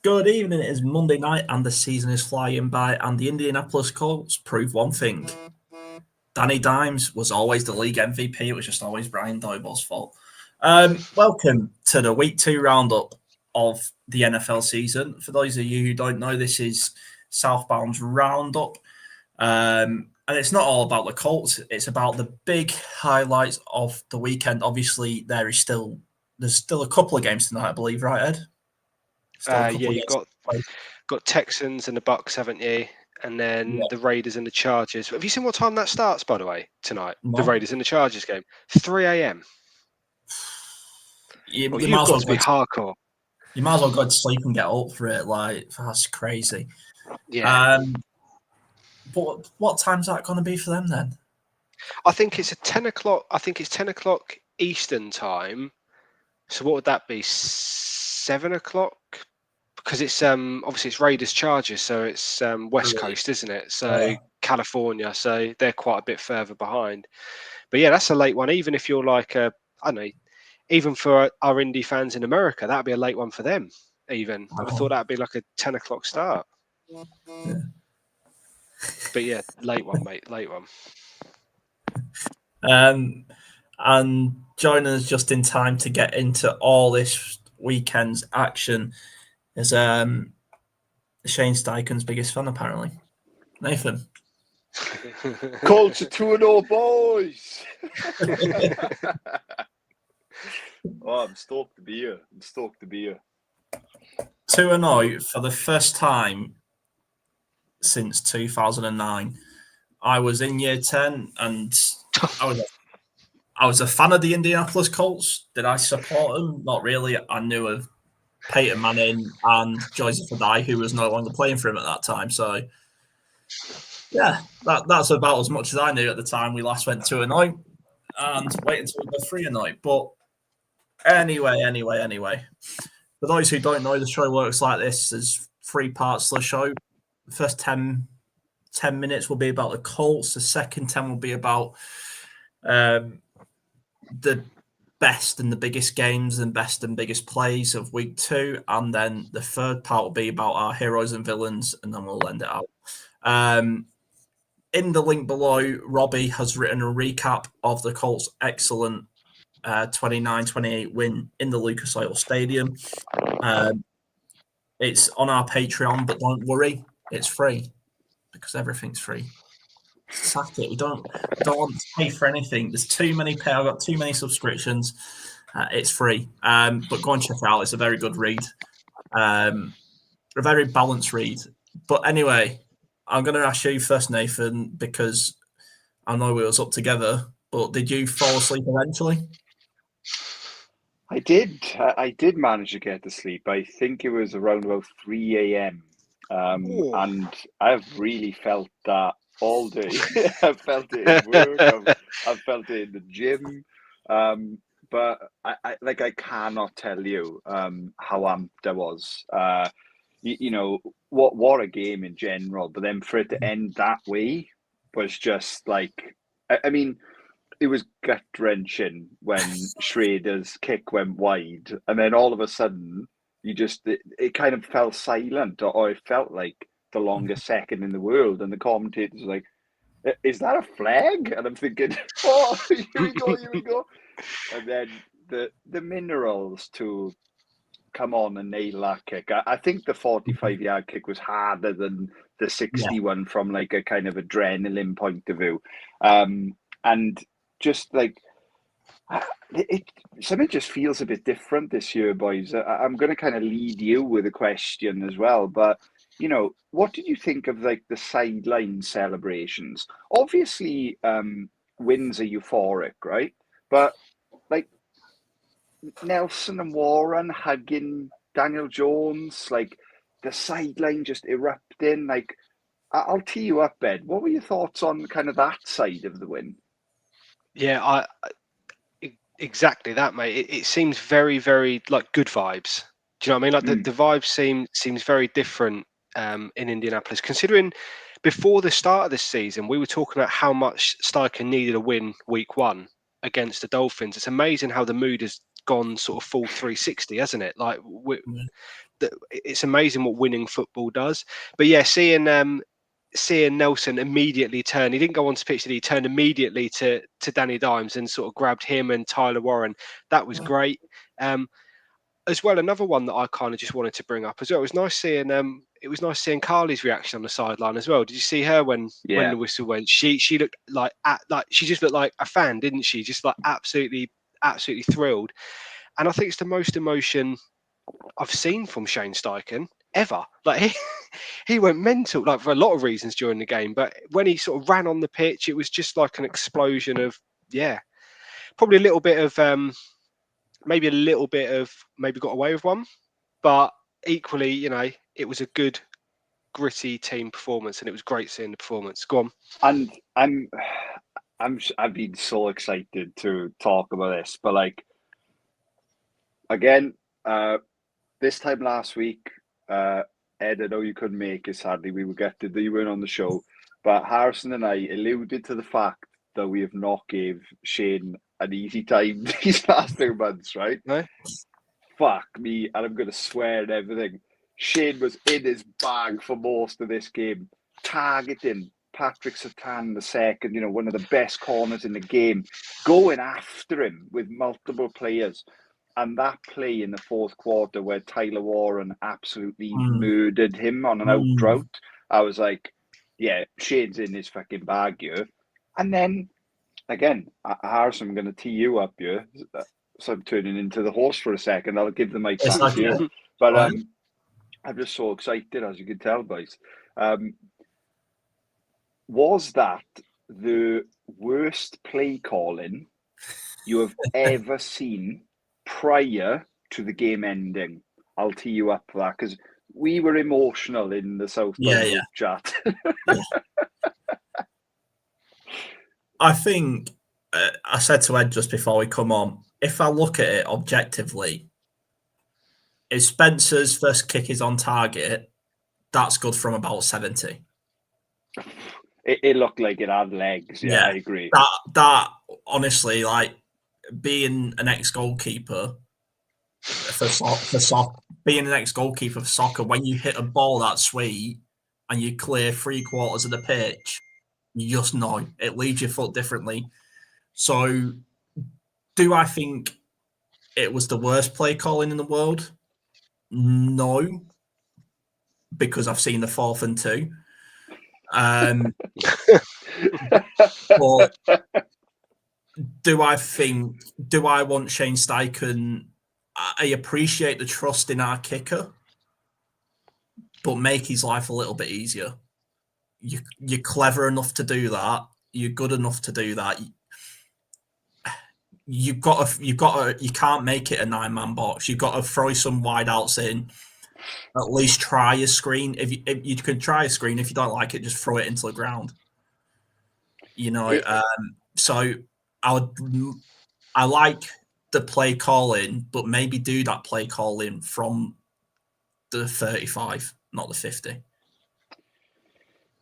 Good evening. It is Monday night and the season is flying by, and the Indianapolis Colts prove one thing. Danny Dimes was always the league MVP. It was just always Brian Doible's fault. Welcome to the Week 2 roundup of the NFL season. For those of you who don't know, this is Southbound's roundup. And it's not all about the Colts. It's about the big highlights of the weekend. Obviously, there's still a couple of games tonight, I believe, right, Ed? You've got Texans and the Bucks, haven't you? And then the Raiders and the Chargers. Have you seen what time that starts, by the way, tonight? No. The Raiders and the Chargers game. 3 a.m. You've got to be hardcore. You might as well go to sleep and get up for it. Like, that's crazy. Yeah. But what time's that going to be for them then? I think it's 10 o'clock. I think it's 10 o'clock Eastern time. So what would that be? 7 o'clock? Because it's obviously it's Raiders Chargers, so it's West Coast, isn't it? So California, so they're quite a bit further behind. But yeah, that's a late one. Even if you're like I don't know, even for our indie fans in America, that'd be a late one for them. Even I thought that'd be like a 10 o'clock start. Yeah. But yeah, late one, mate, late one. And joining us just in time to get into all this weekend's action is Shane Steichen's biggest fan, apparently. Nathan. Colts are 2-0, boys. I'm stoked to be here. 2-0 for the first time since 2009. I was in year 10 and I was a fan of the Indianapolis Colts. Did I support them? Not really. I knew of Peyton Manning and Joseph Adai, who was no longer playing for him at that time. So, yeah, that's about as much as I knew at the time. We last went 2-0 and wait until we go 3-0. But anyway. For those who don't know, the show works like this. There's 3 parts to the show. The first 10 minutes will be about the Colts. The second 10 will be about the best and the biggest games and best and biggest plays of week 2. And then the third part will be about our heroes and villains, and then we'll end it out. In the link below, Robbie has written a recap of the Colts' excellent 29-28 win in the Lucas Oil Stadium. It's on our Patreon, but don't worry, it's free because everything's free. Sack it. We don't want to pay for anything. There's too many pay. I've got too many subscriptions. It's free. But go and check it out. It's a very good read. A very balanced read. But anyway, I'm going to ask you first, Nathan, because I know we was up together, but did you fall asleep eventually? I did manage to get to sleep. I think it was around about 3 a.m. And I've really felt that all day. I've felt it in work. I've felt it in the gym. But I cannot tell you how amped I was. What a game in general. But then for it to end that way was just like, I mean, it was gut wrenching when Schrader's kick went wide, and then all of a sudden it kind of fell silent, or it felt like the longest second in the world, and the commentators were like, "Is that a flag?" And I'm thinking, "Oh, here we go." And then the minerals to come on and nail that kick. I think the 45-yard kick was harder than the 61 from like a kind of adrenaline point of view, and just like something just feels a bit different this year, boys. I'm going to kind of lead you with a question as well, but what did you think of like the sideline celebrations? Obviously, wins are euphoric, right? But like Nelson and Warren hugging Daniel Jones, like the sideline just erupting. Like, I'll tee you up, Ed. What were your thoughts on kind of that side of the win? Yeah, exactly that, mate. It seems very, very like good vibes. Do you know what I mean? Like the vibe seems very different in Indianapolis. Considering before the start of this season, we were talking about how much Steichen needed a win week 1 against the Dolphins. It's amazing how the mood has gone sort of full 360, hasn't it? Like it's amazing what winning football does. But yeah, seeing Nelson immediately turn, he didn't go on to pitch, he turned immediately to Danny Dimes and sort of grabbed him and Tyler Warren. That was great. As well, another one that I kind of just wanted to bring up as well. It was nice seeing Carly's reaction on the sideline as well. Did you see her when the whistle went? She looked like she just looked like a fan, didn't she? Just like absolutely thrilled. And I think it's the most emotion I've seen from Shane Steichen ever. Like he went mental, like for a lot of reasons during the game. But when he sort of ran on the pitch, it was just like an explosion of probably a little bit of maybe got away with one, but equally, it was a good gritty team performance, and it was great seeing the performance. Go on. And I've been so excited to talk about this, but like again, this time last week, Ed, I know you couldn't make it. Sadly, you weren't on the show, but Harrison and I alluded to the fact that we have not gave Shane an easy time these last 2 months, right? No? Fuck me, and I'm going to swear and everything. Shane was in his bag for most of this game, targeting Patrick Surtain II, one of the best corners in the game, going after him with multiple players. And that play in the fourth quarter where Tyler Warren absolutely murdered him on an out drought, I was like, yeah, Shane's in his fucking bag here. And then, again, Harrison, I'm going to tee you up here. So I'm turning into the horse for a second. I'll give the mic back to you. But I'm just so excited, as you can tell, boys. Was that the worst play calling you have ever seen prior to the game ending? I'll tee you up for that, because we were emotional in the Southbound group chat. I think I said to Ed just before we come on, if I look at it objectively, if Spencer's first kick is on target, that's good from about 70. It looked like it had legs. Yeah, I agree. That honestly, like being an ex-goalkeeper for soccer, being an ex-goalkeeper for soccer, when you hit a ball that sweet and you clear 3/4 of the pitch, you just know it leaves your foot differently. So, do I think it was the worst play calling in the world? No, because I've seen the 4th and 2. But do I want Shane Steichen? I appreciate the trust in our kicker, but make his life a little bit easier. You're clever enough to do that. You're good enough to do that. You can't make it a 9-man box. You've got to throw some wide outs in. At least try a screen. If you can try a screen, if you don't like it, just throw it into the ground. So I like the play calling, but maybe do that play calling from the 35, not the 50.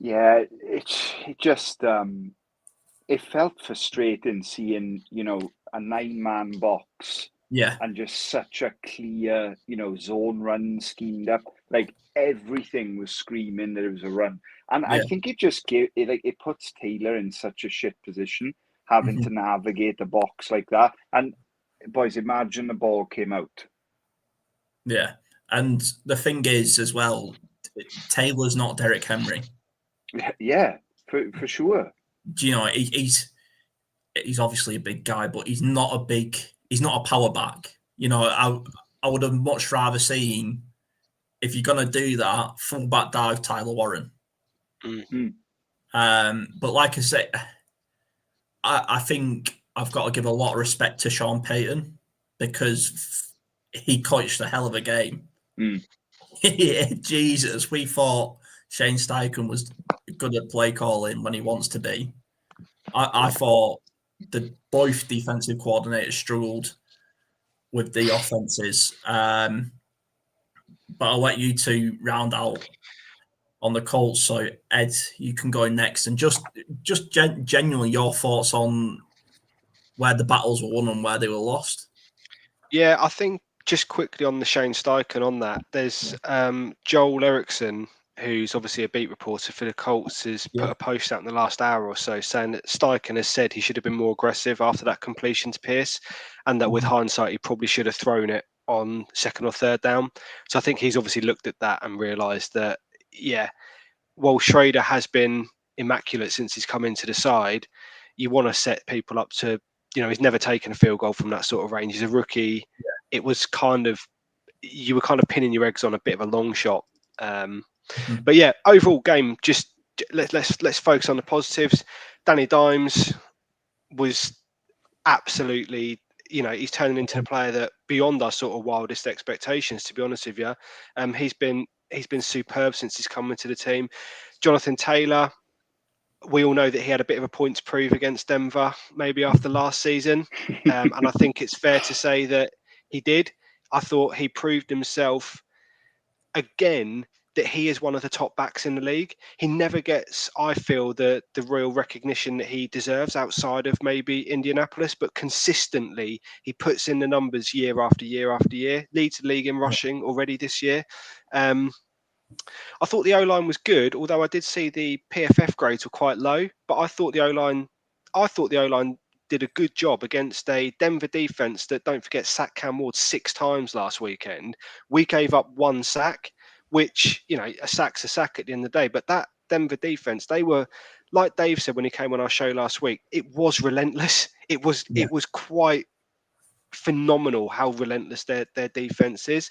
Yeah, it just it felt frustrating seeing a 9-man box. Yeah. And just such a clear, zone run schemed up. Like everything was screaming that it was a run. And I think it just it puts Taylor in such a shit position, having to navigate the box like that. And boys, imagine the ball came out. Yeah. And the thing is as well, Taylor's not Derek Henry. Yeah, for sure. He's obviously a big guy, but he's not a power back. I would have much rather seen, if you're going to do that, fullback dive Tyler Warren. But like I say, I think I've got to give a lot of respect to Sean Payton, because he coached a hell of a game. Jesus, we thought Shane Steichen was good at play calling when he wants to be. I thought both defensive coordinators struggled with the offenses. But I'll let you two round out on the Colts. So, Ed, you can go next. And just genuinely your thoughts on where the battles were won and where they were lost. Yeah, I think just quickly on the Shane Steichen on that, there's Joel Eriksson, who's obviously a beat reporter for the Colts, has put a post out in the last hour or so saying that Steichen has said he should have been more aggressive after that completion to Pierce, and that with hindsight he probably should have thrown it on second or third down. So I think he's obviously looked at that and realised that, while Schrader has been immaculate since he's come into the side, you want to set people up to, he's never taken a field goal from that sort of range. He's a rookie. It was you were kind of pinning your eggs on a bit of a long shot. But yeah, overall game, just let's focus on the positives. Danny Dimes was absolutely, he's turning into a player that beyond our sort of wildest expectations, to be honest with you. He's been superb since he's come into the team. Jonathan Taylor, we all know that he had a bit of a point to prove against Denver, maybe after last season. And I think it's fair to say that he did. I thought he proved himself again that he is one of the top backs in the league. He never gets, I feel, the real recognition that he deserves outside of maybe Indianapolis, but consistently he puts in the numbers year after year after year, leads the league in rushing already this year. I thought the O-line was good, although I did see the PFF grades were quite low, but I thought the O-line did a good job against a Denver defense that, don't forget, sacked Cam Ward 6 times last weekend. We gave up 1 sack, which, a sack's a sack at the end of the day. But that Denver defense, they were, like Dave said when he came on our show last week, it was relentless. It was quite phenomenal how relentless their defense is.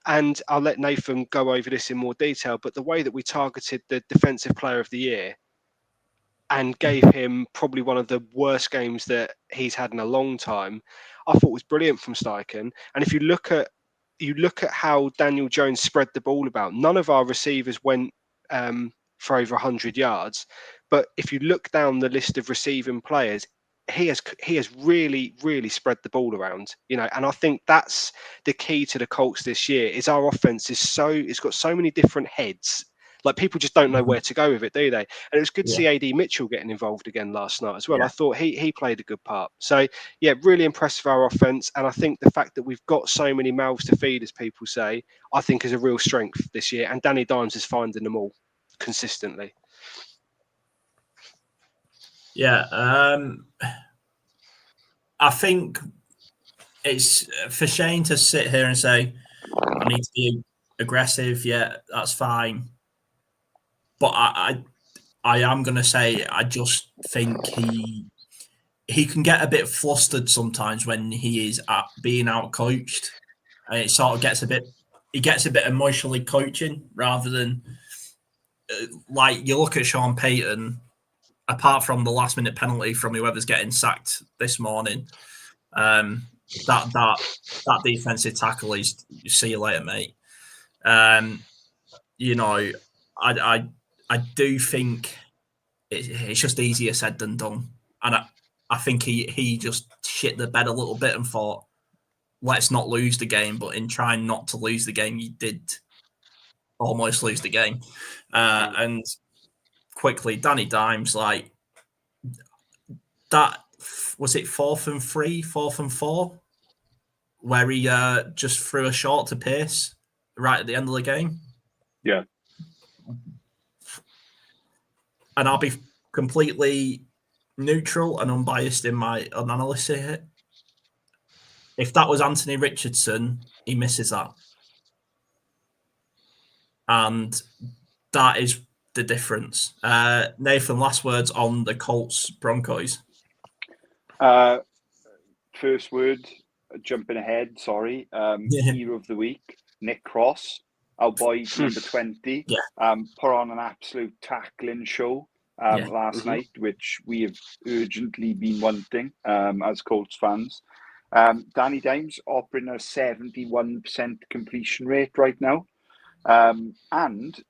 And I'll let Nathan go over this in more detail, but the way that we targeted the defensive player of the year and gave him probably one of the worst games that he's had in a long time, I thought was brilliant from Steichen. And if you look at how Daniel Jones spread the ball about, none of our receivers went for over 100 yards. But if you look down the list of receiving players, he has really, really spread the ball around, and I think that's the key to the Colts this year. Is our offense it's got so many different heads, like people just don't know where to go with it, do they? And it was good to see AD Mitchell getting involved again last night as well. I thought he played a good part. So yeah, really impressed with our offense, and I think the fact that we've got so many mouths to feed, as people say, I think is a real strength this year. And Danny Dimes is finding them all consistently. Yeah, I think it's for Shane to sit here and say, I need to be aggressive. Yeah, that's fine. But I am going to say, I just think he can get a bit flustered sometimes when he is being out-coached. And it sort of he gets a bit emotionally coaching rather than, like, you look at Sean Payton, apart from the last-minute penalty from whoever's getting sacked this morning, that defensive tackle is see you later, mate. I do think it's just easier said than done, and I think he just shit the bed a little bit and thought, let's not lose the game. But in trying not to lose the game, you did almost lose the game. And quickly, Danny Dimes, like that, was it 4th and 3, 4th and 4, where he just threw a short to Pierce right at the end of the game? Yeah. And I'll be completely neutral and unbiased in my analysis here. If that was Anthony Richardson, he misses that. And that is the difference. Nathan, last words on the Colts Broncos. First word, jumping ahead, sorry. Hero of the week, Nick Cross, our boy number 20. Put on an absolute tackling show last night, which we have urgently been wanting as Colts fans. Danny Dimes operating a 71% completion rate right now. And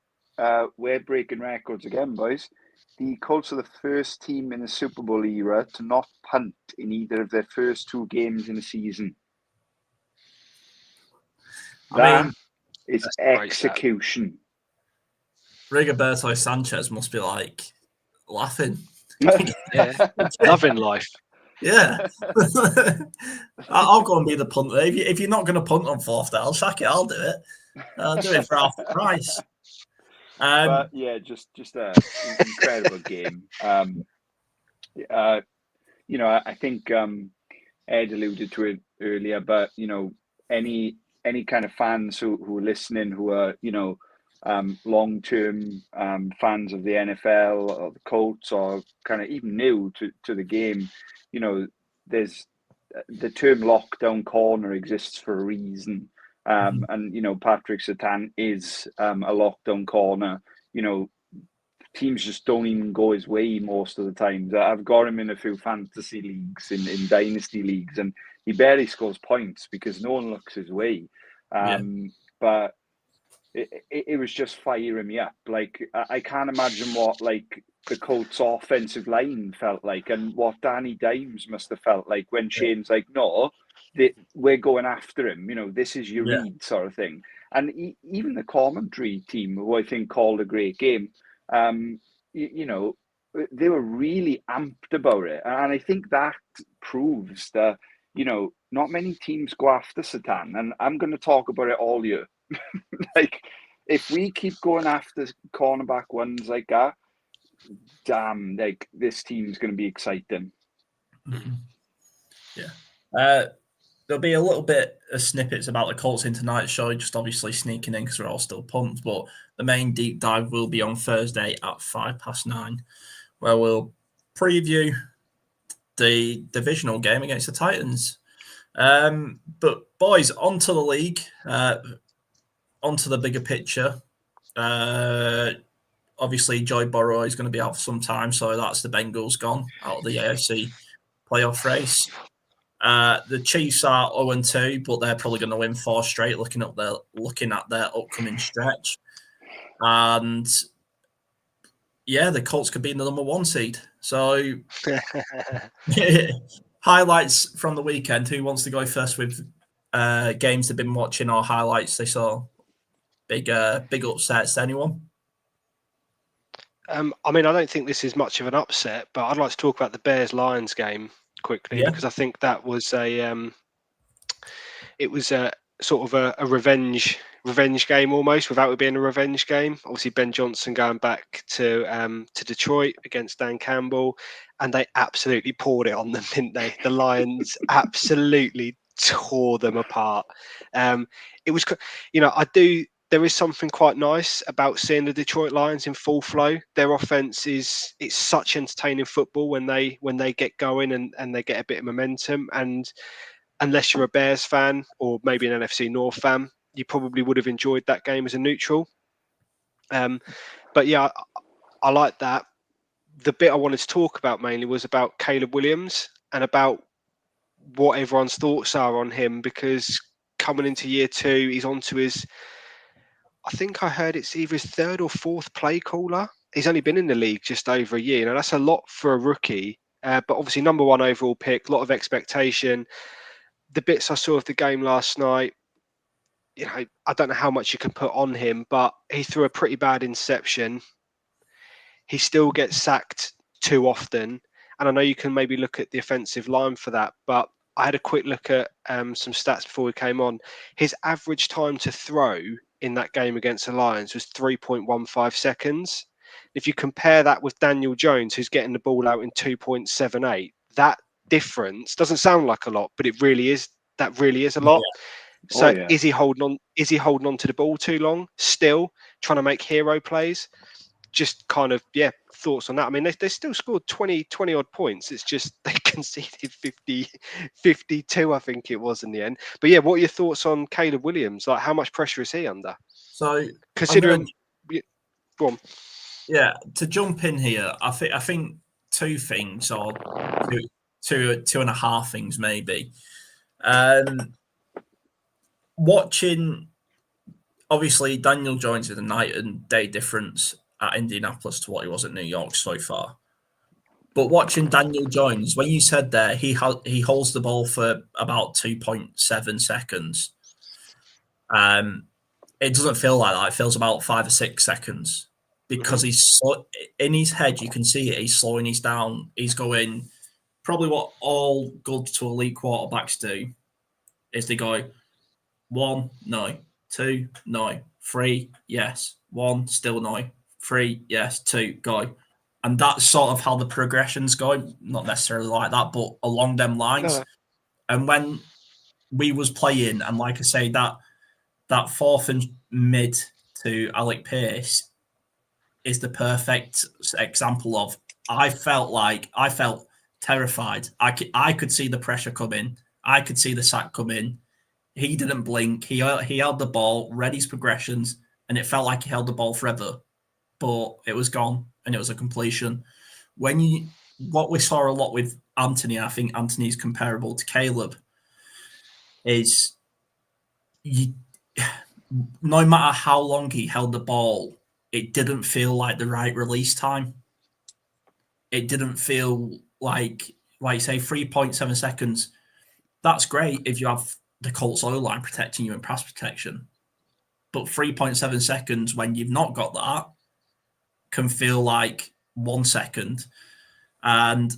we're breaking records again, boys. The Colts are the first team in the Super Bowl era to not punt in either of their first 2 games in the season. That is execution. Rigoberto Sanchez must be like laughing. Yeah, loving life. Yeah. I'll go and be the punter. If you're not going to punt on fourth down, sack it. I'll do it. I'll do it for half the price. But yeah, just a incredible game. I think Ed alluded to it earlier, but any kind of fans who are listening, who are long-term fans of the NFL or the Colts, or kind of even new to the game, there's the term lockdown corner exists for a reason. And Patrick Surtain is a lockdown corner. Teams just don't even go his way most of the times. I've got him in a few fantasy leagues, in dynasty leagues, and he barely scores points because no one looks his way. But it was just firing me up. Like, I can't imagine what the Colts offensive line felt like, and what Danny Dimes must have felt like when Shane's like, no, we're going after him. This is your read, sort of thing. And even the commentary team, who I think called a great game, they were really amped about it. And I think that proves that, not many teams go after Surtain. And I'm going to talk about it all year. If we keep going after cornerback ones like that, damn, this team's going to be exciting. Yeah. There'll be a little bit of snippets about the Colts in tonight's show, just obviously sneaking in because we're all still pumped. But the main deep dive will be on Thursday at 9:05, where we'll preview the divisional game against the Titans. But boys, onto the league, onto the bigger picture. Obviously, Joe Burrow is going to be out for some time, so that's the Bengals gone out of the AFC playoff race. The Chiefs are 0-2, but they're probably going to win 4 straight, looking at their upcoming stretch. And yeah, the Colts could be in the number 1 seed. So highlights from the weekend. Who wants to go first with games they've been watching or highlights they saw? Big upsets. Anyone? I don't think this is much of an upset, but I'd like to talk about the Bears-Lions game quickly, because I think that was a sort of a revenge game almost, without it being a revenge game. Obviously, Ben Johnson going back to Detroit against Dan Campbell, and they absolutely poured it on them, didn't they? The Lions absolutely tore them apart. It was, there is something quite nice about seeing the Detroit Lions in full flow. Their offense it's such entertaining football when they get going and they get a bit of momentum. And unless you're a Bears fan or maybe an NFC North fan, you probably would have enjoyed that game as a neutral. But yeah, I like that. The bit I wanted to talk about mainly was about Caleb Williams and about what everyone's thoughts are on him, because coming into year 2, he's onto his, I think I heard it's either his 3rd or 4th play caller. He's only been in the league just over a year. Now, that's a lot for a rookie, but obviously number 1 overall pick, a lot of expectation. The bits I saw of the game last night, I don't know how much you can put on him, but he threw a pretty bad interception. He still gets sacked too often. And I know you can maybe look at the offensive line for that, but I had a quick look at some stats before we came on. His average time to throw in that game against the Lions was 3.15 seconds. If you compare that with Daniel Jones, who's getting the ball out in 2.78, that difference doesn't sound like a lot, but it really is. That really is a lot. Yeah. So is he holding on? Is he holding on to the ball too long? Still trying to make hero plays? Just kind of, thoughts on that. I mean, they still scored 20 odd points. It's just they conceded 52, I think it was in the end. But yeah, what are your thoughts on Caleb Williams? Like, how much pressure is he under? So considering, go on. Yeah, to jump in here, I think 2 things, or two and a half things maybe. Watching, obviously, Daniel Jones is a night and day difference at Indianapolis to what he was at New York so far. But watching Daniel Jones, when you said there, he holds the ball for about 2.7 seconds. It doesn't feel like that. It feels about 5 or 6 seconds, because he's in his head. You can see it. He's slowing his down. He's going probably what all good to elite quarterbacks do is they go 1, no, 2, no, 3, yes, 1, still no, 3, yes, 2, go. And that's sort of how the progression's going. Not necessarily like that, but along them lines. No. And when we was playing, and like I say, that fourth and mid to Alec Pierce is the perfect example of I felt terrified. I could see the pressure coming. I could see the sack coming. He didn't blink. He held the ball, read his progressions, and it felt like he held the ball forever. But it was gone, and it was a completion. What we saw a lot with Anthony, I think Anthony's comparable to Caleb, is no matter how long he held the ball, it didn't feel like the right release time. It didn't feel like say 3.7 seconds. That's great if you have the Colts O-line protecting you in pass protection. But 3.7 seconds when you've not got that can feel like 1 second. And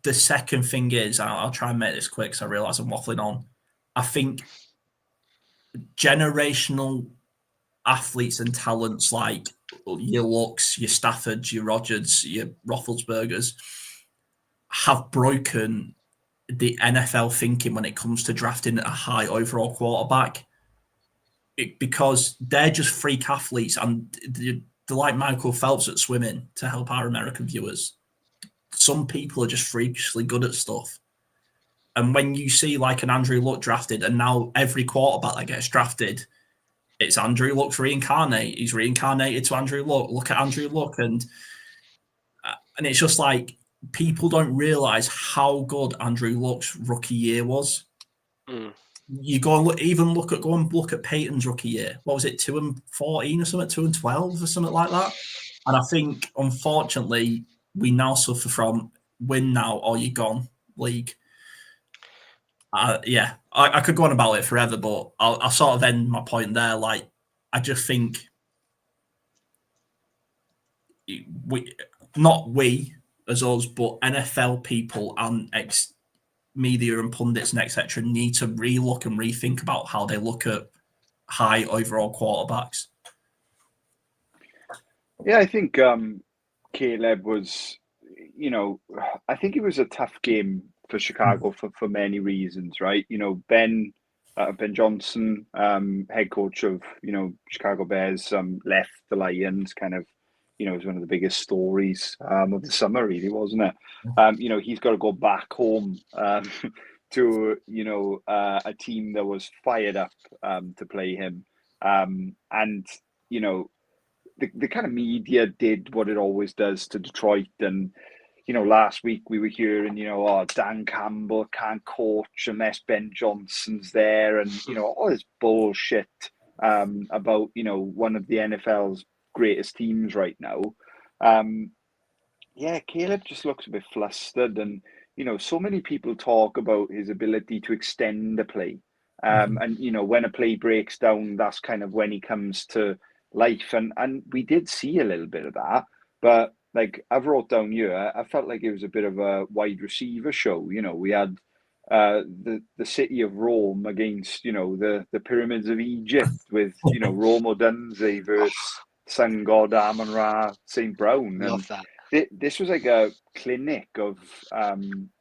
the second thing is, I'll try and make this quick because I realise I'm waffling on. I think generational athletes and talents like your Lucks, your Staffords, your Rodgers, your Roethlisbergers have broken the NFL thinking when it comes to drafting a high overall quarterback, because they're just freak athletes, and they're like Michael Phelps at swimming, to help our American viewers. Some people are just freakishly good at stuff. And when you see like an Andrew Luck drafted, and now every quarterback that gets drafted, it's Andrew Luck's reincarnate. He's reincarnated to Andrew Luck. Look at Andrew Luck. And it's just like people don't realize how good Andrew Luck's rookie year was. Mm. You go and look at Peyton's rookie year. What was it, 2-14 or something, 2-12 or something like that? And I think, unfortunately, we now suffer from win now or you're gone league. I could go on about it forever, but I'll sort of end my point there. Like, I just think not we as us, but NFL people and media and pundits and etc. need to relook and rethink about how they look at high overall quarterbacks. Yeah, I think Caleb was, I think it was a tough game for Chicago for many reasons, right? Ben Johnson, head coach of, Chicago Bears, left the Lions, kind of, it was one of the biggest stories of the summer, really, wasn't it? He's got to go back home to, a team that was fired up to play him. And, the kind of media did what it always does to Detroit. And, last week we were hearing, Dan Campbell can't coach unless Ben Johnson's there, and, all this bullshit about, one of the NFL's greatest teams right now. Caleb just looks a bit flustered, and, so many people talk about his ability to extend a play. And, when a play breaks down, that's kind of when he comes to life. And we did see a little bit of that, but like I've wrote down here, I felt like it was a bit of a wide receiver show. We had the city of Rome against, the pyramids of Egypt with, Rome Odunze versus Sun God Amon-Ra St. Brown. Love that. This was like a clinic of,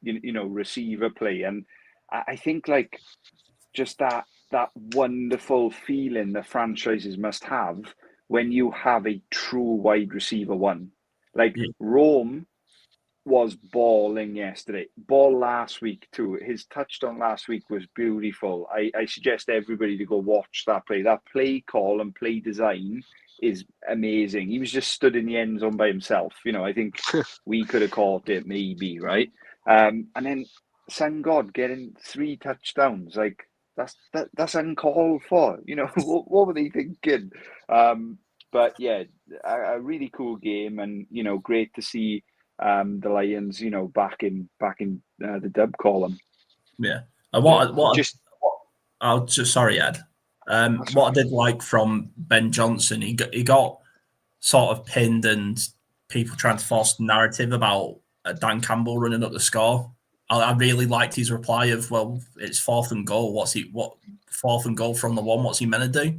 receiver play. And I think like just that wonderful feeling that franchises must have when you have a true wide receiver one. Like Rome was balling yesterday. Ball last week too. His touchdown last week was beautiful. I suggest everybody to go watch that play. That play call and play design is amazing. He was just stood in the end zone by himself. I think we could have caught it maybe, right? And then Sun God getting 3 touchdowns. Like that's uncalled for. What were they thinking? But yeah, a really cool game, and great to see the Lions, back in the dub column. Yeah. Sorry, Ed. What I did like from Ben Johnson, he got sort of pinned, and people trying to force the narrative about Dan Campbell running up the score. I really liked his reply of, well, it's 4th and goal. What 4th and goal from the 1? What's he meant to do?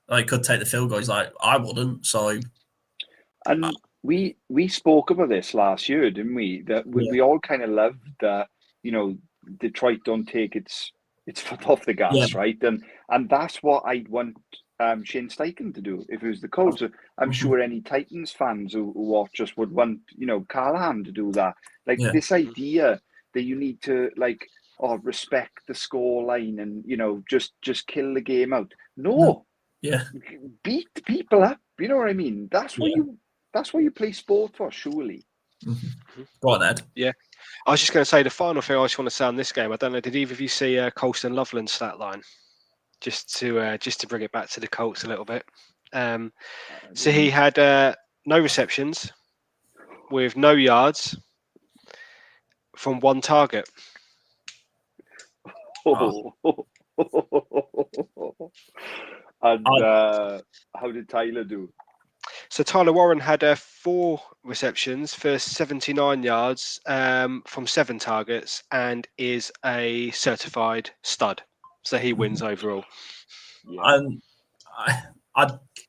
Like, could take the field goal. He's like, I wouldn't. So, and we spoke about this last year, didn't we? That we all kind of loved that. Detroit don't take its foot off the gas, right? And that's what I'd want Shane Steichen to do if it was the Colts. I'm sure any Titans fans who watch us would want Callahan to do that. Like this idea that you need to respect the score line and just kill the game out. No. Yeah. Beat people up. You know what I mean? That's what you play sport for, surely. Mm-hmm. Go on, Ed. Yeah. I was just going to say the final thing I just want to say on this game. I don't know. Did either of you see Colston Loveland's stat line? Just to bring it back to the Colts a little bit. So he had no receptions with no yards from 1 target. And how did Tyler do? So Tyler Warren had 4 receptions for 79 yards from 7 targets and is a certified stud. So he wins overall. Yeah.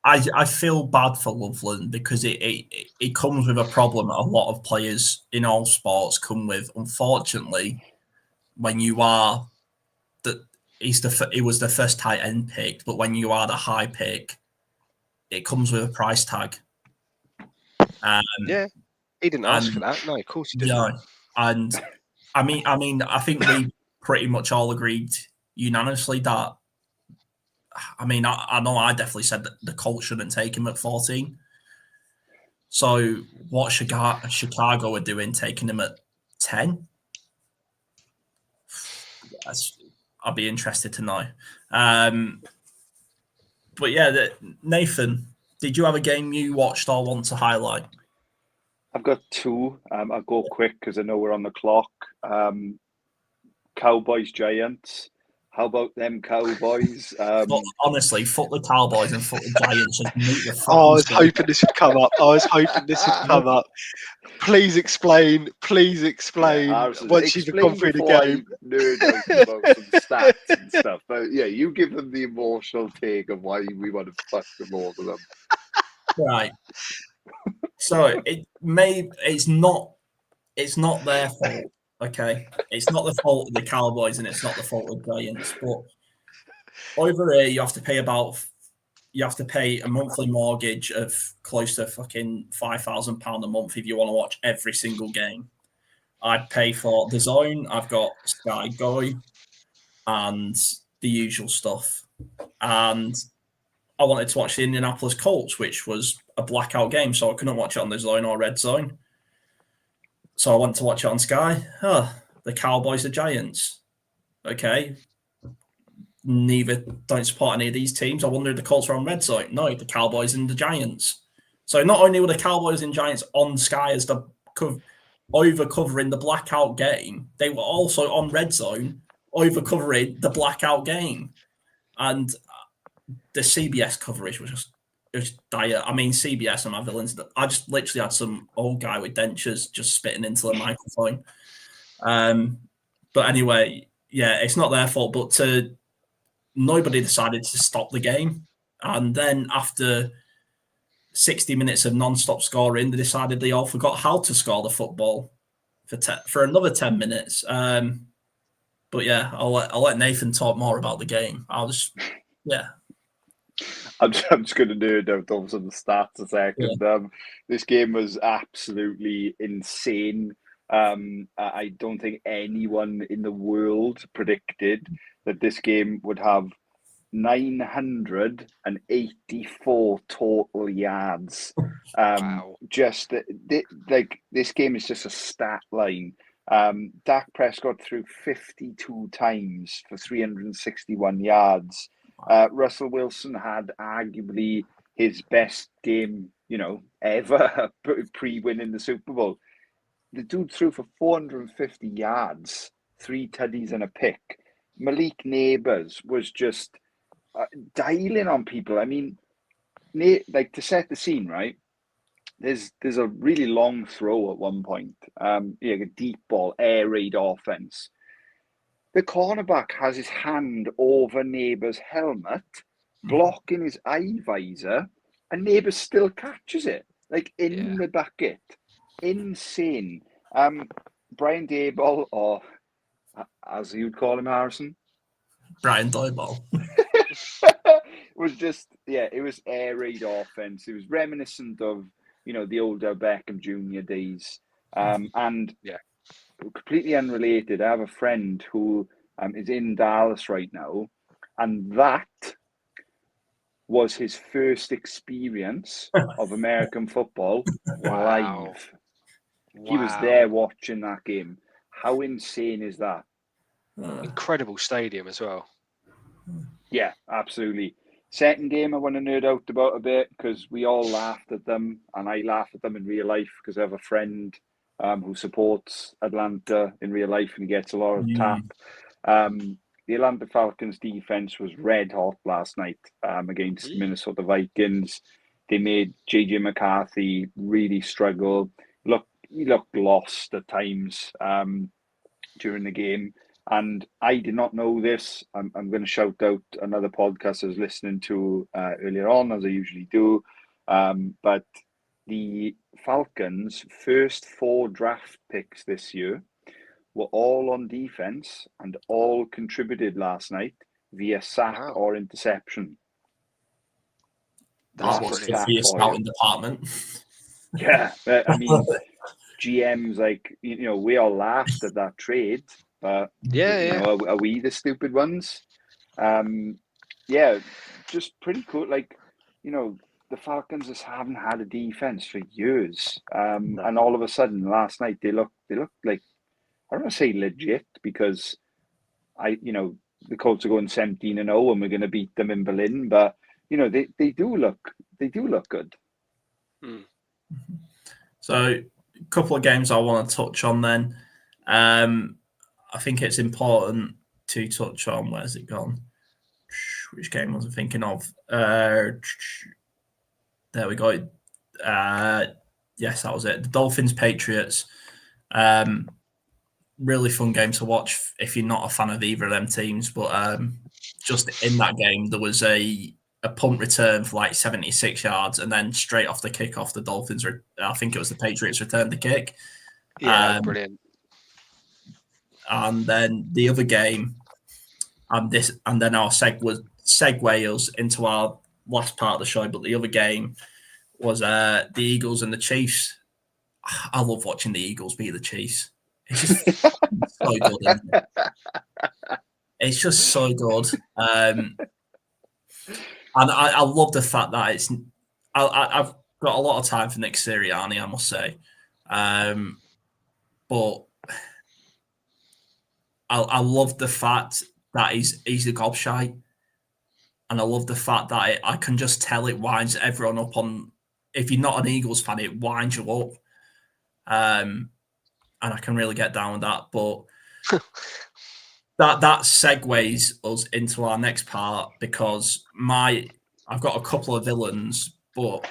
I feel bad for Loveland because it comes with a problem that a lot of players in all sports come with. Unfortunately, when you are he was the first tight end pick, but when you are the high pick, it comes with a price tag. Yeah, he didn't ask for that. No, of course he didn't. Yeah, and I mean, I think we pretty much all agreed unanimously that. I mean, I know I definitely said that the Colts shouldn't take him at 14. So what Chicago are doing, taking him at 10? I'll be interested to know. But yeah, Nathan, did you have a game you watched or want to highlight? I've got 2. I'll go quick because I know we're on the clock. Cowboys, Giants. How about them Cowboys? Honestly, fuck the Cowboys and fuck the Giants. I was hoping this would come up. Please explain. Yeah, once you've gone through the game. Nerd out about some stats and stuff. But yeah, you give them the emotional take of why we want to fuck them over them. Right. So it's not their fault. Okay, it's not the fault of the Cowboys and it's not the fault of the Giants. But over here, you have to pay a monthly mortgage of close to fucking £5,000 a month if you want to watch every single game. I'd pay for the Zone. I've got Sky Go and the usual stuff. And I wanted to watch the Indianapolis Colts, which was a blackout game, so I couldn't watch it on the Zone or Red Zone. So I went to watch it on Sky. The Cowboys, the Giants. Okay. Neither don't support any of these teams. I wonder if the Colts are on Red Zone. No, the Cowboys and the Giants. So not only were the Cowboys and Giants on Sky as the over covering the blackout game, they were also on Red Zone over covering the blackout game. And the CBS coverage was just dire. I mean, CBS and my villains. I just literally had some old guy with dentures just spitting into the microphone. But anyway, yeah, it's not their fault. But nobody decided to stop the game, and then after 60 minutes of non-stop scoring, they decided they all forgot how to score the football for another 10 minutes. But yeah, I'll let Nathan talk more about the game. I'm just going to nerd out on some stats a second. Yeah. This game was absolutely insane. I don't think anyone in the world predicted that this game would have 984 total yards. Wow. Just this game is just a stat line. Dak Prescott threw 52 times for 361 yards. Russell Wilson had arguably his best game, ever pre-winning the Super Bowl. The dude threw for 450 yards, 3 tuddies and a pick. Malik Neighbors was just dialing on people. I mean, to set the scene, right? there's a really long throw at one point. A deep ball, air raid offense. The cornerback has his hand over Neighbour's helmet, blocking his eye visor, and Neighbour still catches it, like in the bucket. Insane. Brian Daboll, or as you'd call him, Harrison, Brian Doyball. was just, it was air raid offense. It was reminiscent of, the older Beckham Jr. days. And completely unrelated, I have a friend who is in Dallas right now, and that was his first experience of American football live. He was there watching that game. How insane is that? Incredible stadium as well. Yeah, absolutely. Second game I want to nerd out about a bit because we all laughed at them, and I laugh at them in real life because I have a friend who supports Atlanta in real life and he gets a lot of tap. The Atlanta Falcons defense was red hot last night against Minnesota Vikings. They made JJ McCarthy really struggle. He looked lost at times during the game. And I did not know this. I'm going to shout out another podcast I was listening to earlier on, as I usually do. But the Falcons' first 4 draft picks this year were all on defense and all contributed last night via sack or interception. That's what's good for your scouting department. Yeah, I mean, GM's like, we all laughed at that trade, but are we the stupid ones? Just pretty cool. Like, the Falcons just haven't had a defense for years, and all of a sudden last night they looked like, I don't want to say legit because the Colts are going 17-0 and we're going to beat them in Berlin, but they do look good. So a couple of games I want to touch on then. I think it's important to touch on. Where's it gone? Which game was I thinking of? There we go. Yes, that was it. The Dolphins Patriots. Really fun game to watch if you're not a fan of either of them teams. But just in that game, there was a punt return for like 76 yards, and then straight off the kickoff, the Dolphins, I think it was the Patriots, returned the kick. Yeah, brilliant. And then the other game, and then our segue us into our last part of the show. But the other game was the Eagles and the Chiefs. I love watching the Eagles beat the Chiefs. It's just so good, isn't it? It's just so good. And I love the fact that it's. I've got a lot of time for Nick Sirianni, I must say, but I love the fact that he's a gobshite, and I love the fact that I can just tell it winds everyone up on. If you're not an Eagles fan, it winds you up, and I can really get down with that. But that segues us into our next part because I've got a couple of villains, but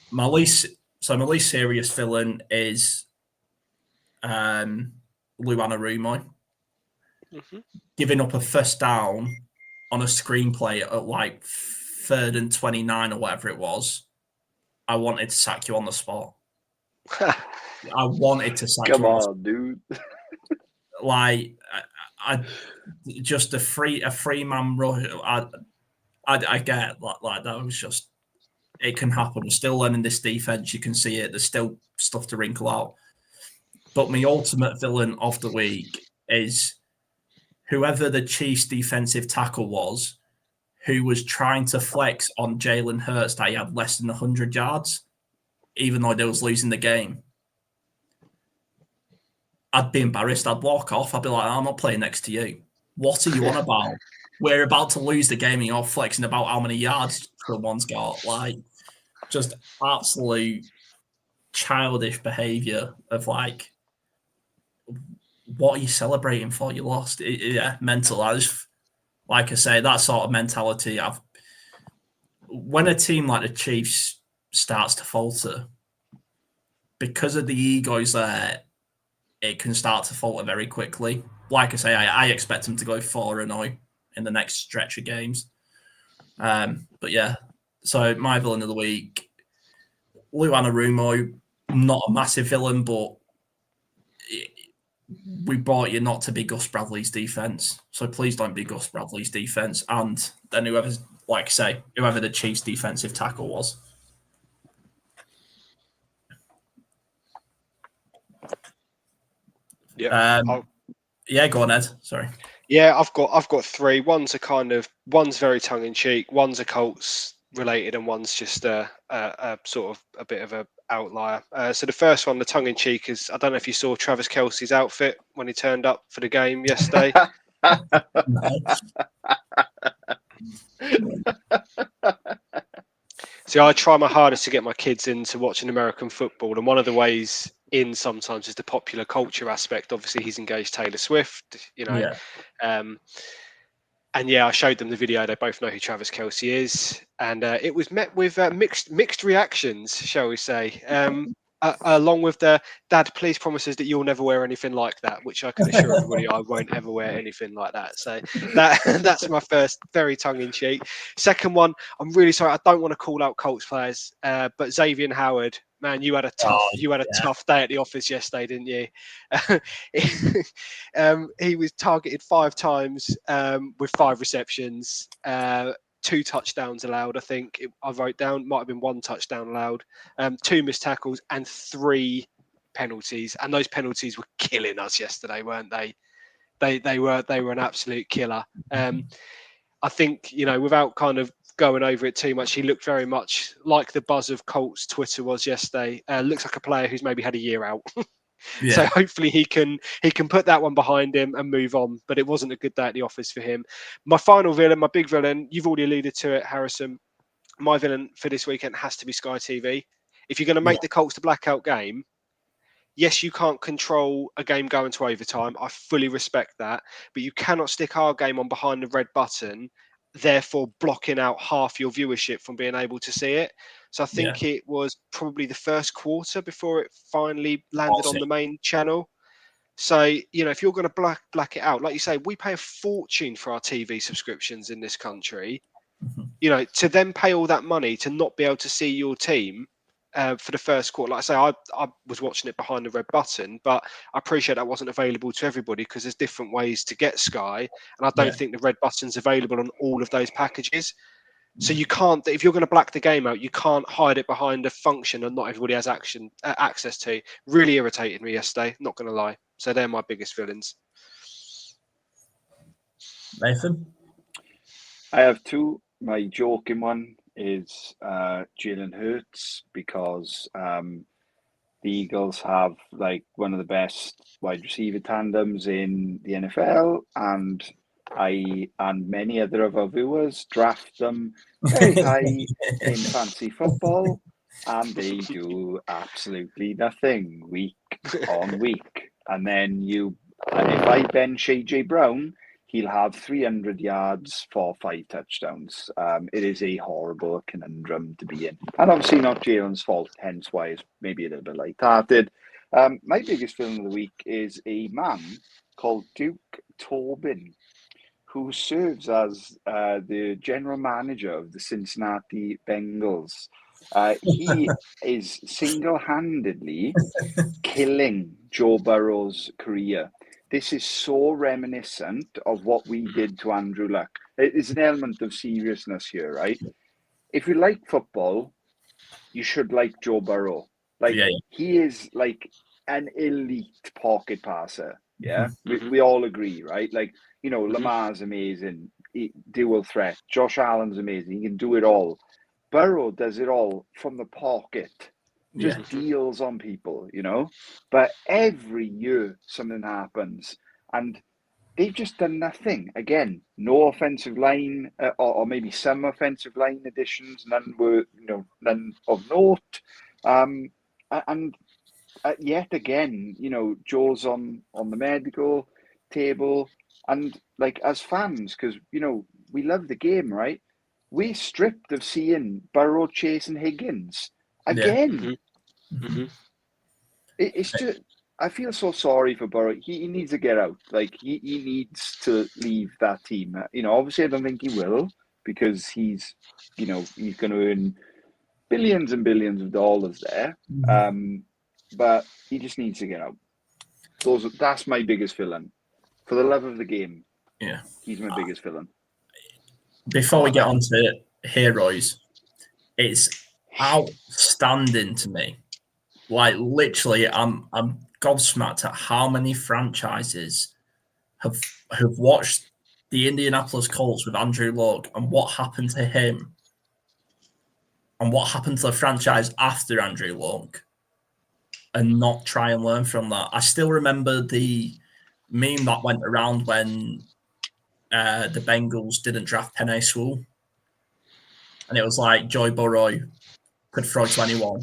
my least serious villain is Lou Anarumo giving up a first down on a screenplay at like 3rd and 29 or whatever it was. I wanted to sack you on the spot. I wanted to sack Come you on, dude. Like, I just a free man rush. I get like that was just, it can happen. We're still learning this defense. You can see it. There's still stuff to wrinkle out. But my ultimate villain of the week is whoever the Chiefs defensive tackle was, who was trying to flex on Jalen Hurts that he had less than 100 yards, even though they was losing the game. I'd be embarrassed. I'd walk off. I'd be like, I'm not playing next to you. What are you on about? We're about to lose the game and you're flexing about how many yards someone's got. Like, just absolute childish behaviour of like, what are you celebrating for? You lost. Mental. Like I say, that sort of mentality. When a team like the Chiefs starts to falter, because of the egos there, it can start to falter very quickly. Like I say, I expect them to go 4-0 in the next stretch of games. But yeah, so my villain of the week, Lou Anarumo, not a massive villain, but we brought you not to be Gus Bradley's defense. So please don't be Gus Bradley's defense. And then whoever's, like I say, whoever the Chiefs' defensive tackle was. Yeah. Yeah, go on, Ed. Sorry. Yeah, I've got three. One's very tongue in cheek. One's a Colts related, and one's just a sort of a bit of a outlier. So the first one, the tongue in cheek, is I don't know if you saw Travis Kelce's outfit when he turned up for the game yesterday. See, I try my hardest to get my kids into watching American football, and one of the ways in sometimes is the popular culture aspect. Obviously, he's engaged Taylor Swift, Yeah. And yeah, I showed them the video. They both know who Travis Kelce is, and it was met with mixed reactions, shall we say? Along with the "Dad, please promise us that you'll never wear anything like that," which I can assure everybody I won't ever wear anything like that. So that's my first, very tongue-in-cheek. Second one, I'm really sorry. I don't want to call out Colts players, but Xavier Howard, man, you had a tough day at the office yesterday, didn't you? He was targeted 5 times with 5 receptions. 2 touchdowns allowed, I think I wrote down. Might have been 1 touchdown allowed, 2 missed tackles, and 3 penalties. And those penalties were killing us yesterday, weren't they? They were an absolute killer. I think, without kind of going over it too much, he looked very much like the buzz of Colts Twitter was yesterday. Looks like a player who's maybe had a year out. Yeah. So hopefully he can put that one behind him and move on. But it wasn't a good day at the office for him. My final villain, my big villain, you've already alluded to it, Harrison. My villain for this weekend has to be Sky TV. If you're going to make the Colts the blackout game, yes, you can't control a game going to overtime. I fully respect that. But you cannot stick our game on behind the red button, therefore blocking out half your viewership from being able to see it. So I think it was probably the first quarter before it finally landed on the main channel. So, if you're going to black it out, like you say, we pay a fortune for our TV subscriptions in this country. Mm-hmm. To then pay all that money to not be able to see your team for the first quarter. Like I say, I was watching it behind the red button, but I appreciate that wasn't available to everybody because there's different ways to get Sky. And I don't think the red button's available on all of those packages. So you can't, if you're going to black the game out, you can't hide it behind a function and not everybody has access to. Really irritated me yesterday, not going to lie. So they're my biggest villains. Nathan? I have 2. My joking one is Jalen Hurts because the Eagles have like one of the best wide receiver tandems in the NFL, and I and many other of our viewers draft them very high in fantasy football, and they do absolutely nothing week on week. And then if I bench AJ Brown, he'll have 300 yards for 5 touchdowns. It is a horrible conundrum to be in. And obviously not Jalen's fault, hence why it's maybe a little bit light-hearted. My biggest villain of the week is a man called Duke Tobin, who serves as the general manager of the Cincinnati Bengals. He is single-handedly killing Joe Burrow's career. This is so reminiscent of what we did to Andrew Luck. There's an element of seriousness here, right? If you like football, you should like Joe Burrow. He is like an elite pocket passer. Yeah, we all agree, right? Lamar's amazing, dual threat. Josh Allen's amazing. He can do it all. Burrow does it all from the pocket. Just deals on people, But every year something happens, and they've just done nothing. Again, no offensive line, or maybe some offensive line additions. None were, none of note. And yet again, Joe's on the medical table, and as fans, because we love the game, right? We're stripped of seeing Burrow chasing Higgins. again. Mm-hmm. It's just, I feel so sorry for Burrow. He needs to get out. Like he needs to leave that team. Obviously I don't think he will, because he's going to earn billions and billions of dollars there. But he just needs to get out. That's my biggest villain. For the love of the game, Yeah, he's my biggest villain. Before we get on to heroes, it's outstanding to me. Like literally, I'm gobsmacked at how many franchises have watched the Indianapolis Colts with Andrew Luck and what happened to him, and what happened to the franchise after Andrew Luck, and not try and learn from that. I still remember the meme that went around when the Bengals didn't draft Penei Sewell, and it was like Joy Burrow could throw to anyone,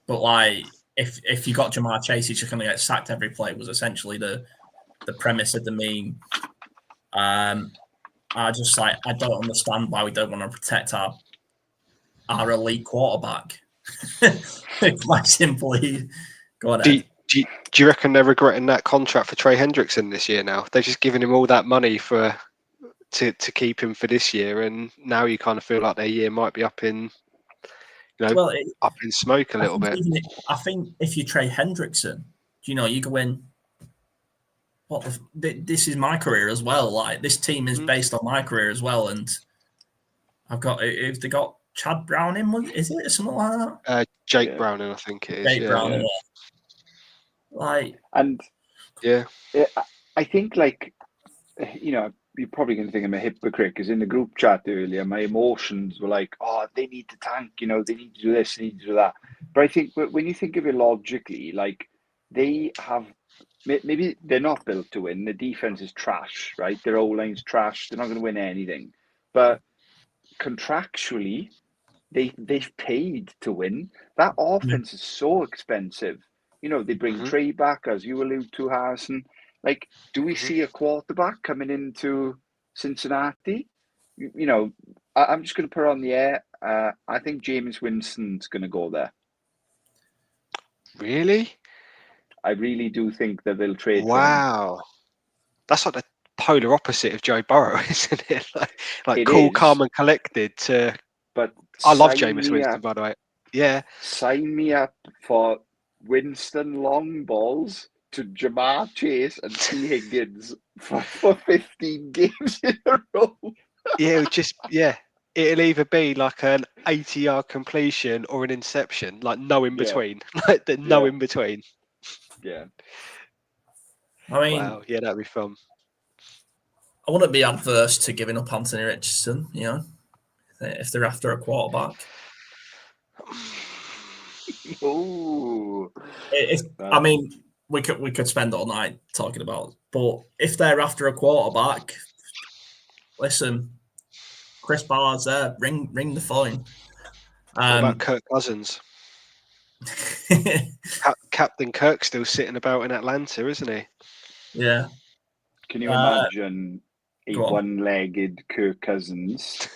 but like if you got Jamar Chase, he's just going to get sacked every play. Was essentially the premise of the meme. I don't understand why we don't want to protect our elite quarterback. Quite simply, go on. Do you reckon they're regretting that contract for Trey Hendrickson this year? Now they've just given him all that money to keep him for this year, and now you kind of feel like their year might be up in smoke a little bit. I think if you trade Hendrickson, you go in. This is my career as well. Like this team is based on my career as well, and if they got Chad Browning, is it something like that? Jake Browning, I think it is. Jake Browning, I think you're probably going to think I'm a hypocrite, because in the group chat earlier, my emotions were like, oh, they need to tank, they need to do this, they need to do that. But I think when you think of it logically, like they have, maybe they're not built to win. The defense is trash, right? Their O-line's trash. They're not going to win anything. But contractually, they've paid to win. That offense is so expensive. They bring Trey back, as you allude to, Harrison. Like, do we see a quarterback coming into Cincinnati? I'm just going to put it on the air. I think Jameis Winston's going to go there. Really? I really do think that they'll trade for him. Wow. That's like the polar opposite of Joe Burrow, isn't it? Like cool, is, calm and collected But I love Jameis Winston, by the way. Yeah. Sign me up for Winston long balls to Jamar Chase and T. Higgins for 15 games in a row. It'll either be like an 80-yard completion or an interception, like no in between. In between. Yeah. I mean, wow, yeah, that'd be fun. I wouldn't be adverse to giving up Anthony Richardson, if they're after a quarterback. Oh, I mean, we could spend all night talking about it, but if they're after a quarterback, listen, Chris Barr's there. Ring the phone. What about Kirk Cousins? Captain Kirk's still sitting about in Atlanta, isn't he? Yeah. Can you imagine a one-legged Kirk Cousins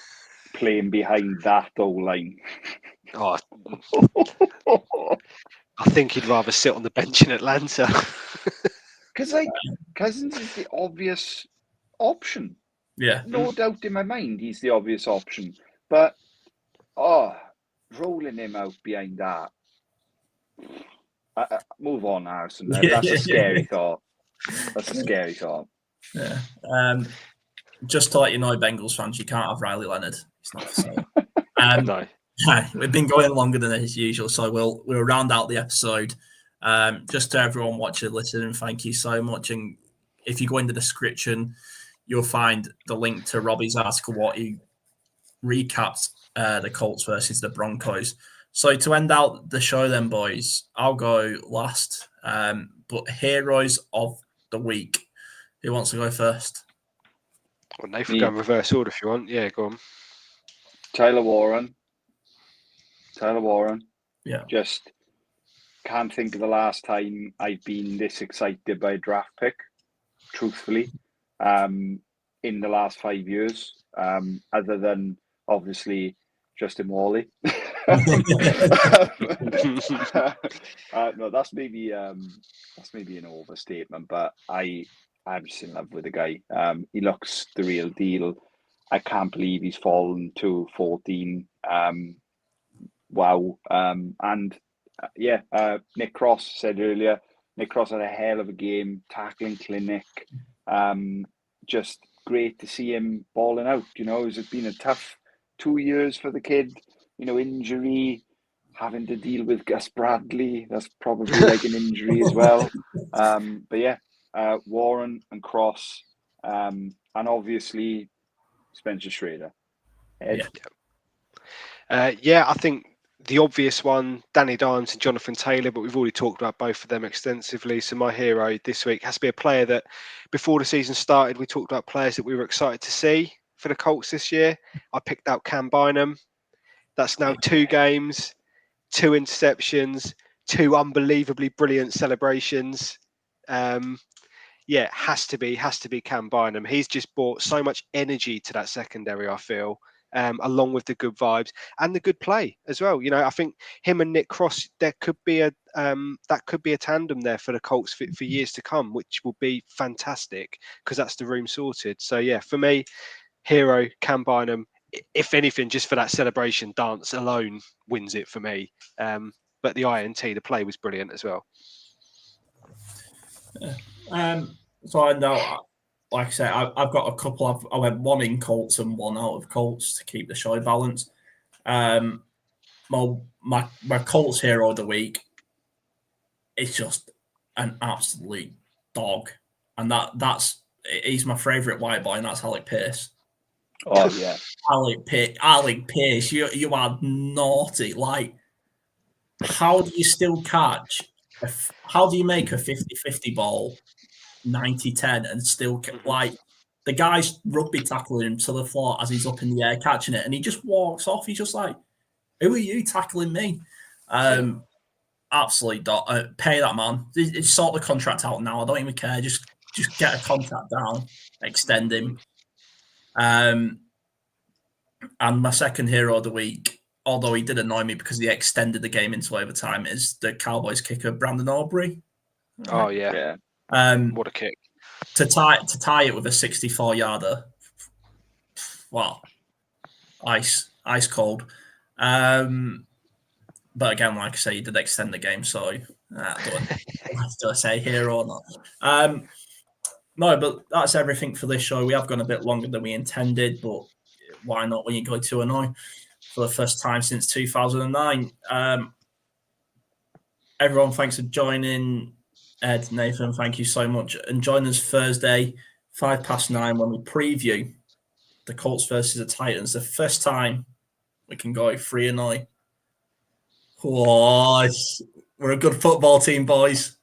playing behind that O-line? Oh, I think he'd rather sit on the bench in Atlanta. Because Cousins is the obvious option. Yeah. No doubt in my mind, he's the obvious option. But rolling him out behind that. Move on, Harrison. That's a scary thought. That's a scary thought. Yeah. Just to let you know, Bengals fans, you can't have Riley Leonard. It's not for sale. No. We've been going longer than as usual, so we'll round out the episode. Just to everyone watching, listening, thank you so much. And if you go in the description, you'll find the link to Robbie's article, what he recaps the Colts versus the Broncos. So to end out the show then, boys, I'll go last. But heroes of the week. Who wants to go first? Well, Nathan, go in reverse order if you want. Yeah, go on. Tyler Warren. Yeah. Just can't think of the last time I've been this excited by a draft pick, truthfully, in the last 5 years, other than obviously Justin Morley. No, that's maybe an overstatement, but I'm just in love with the guy. He looks the real deal. I can't believe he's fallen to 14. Wow. Nick Cross said earlier. Nick Cross had a hell of a game, tackling clinic. Just great to see him balling out. It's been a tough 2 years for the kid. Injury, having to deal with Gus Bradley. That's probably like an injury as well. Warren and Cross, and obviously Spencer Schrader. Ed? I think the obvious one, Danny Dimes and Jonathan Taylor, but we've already talked about both of them extensively. So my hero this week has to be a player that, before the season started, we talked about players that we were excited to see for the Colts this year. I picked out Cam Bynum. That's now 2 games, 2 interceptions, 2 unbelievably brilliant celebrations. Has to be Cam Bynum. He's just brought so much energy to that secondary, I feel. Along with the good vibes and the good play as well. I think him and Nick Cross, there could be a tandem there for the Colts for years to come, which will be fantastic because that's the room sorted. So for me, hero Cam Bynum. If anything, just for that celebration dance alone wins it for me. But the INT, the play was brilliant as well. So I know. Like I say, I've got a couple. I went 1 in Colts and 1 out of Colts to keep the show balanced. My Colts hero of the week is just an absolute dog, and he's my favourite white boy, and that's Alec Pierce. Oh yeah, Alec Pierce, you are naughty. Like, how do you still catch? How do you make a 50-50 ball 90-10 and still like the guy's rugby tackling him to the floor as he's up in the air catching it, and he just walks off. He's just like, "Who are you tackling me?" Absolutely, pay that man. Sort the contract out now. I don't even care. Just get a contract down, extend him. And my second hero of the week, although he did annoy me because he extended the game into overtime, is the Cowboys kicker Brandon Aubrey. Oh yeah. What a kick! To tie it with a 64-yarder. Wow, ice cold. But again, like I say, he did extend the game, so I don't know do I say here or not. No, but that's everything for this show. We have gone a bit longer than we intended, but why not when you go 2-0 for the first time since 2009? Everyone, thanks for joining. Ed, Nathan, thank you so much. And join us Thursday, 9:05, when we preview the Colts versus the Titans. The first time we can go 3-0. Oh, we're a good football team, boys.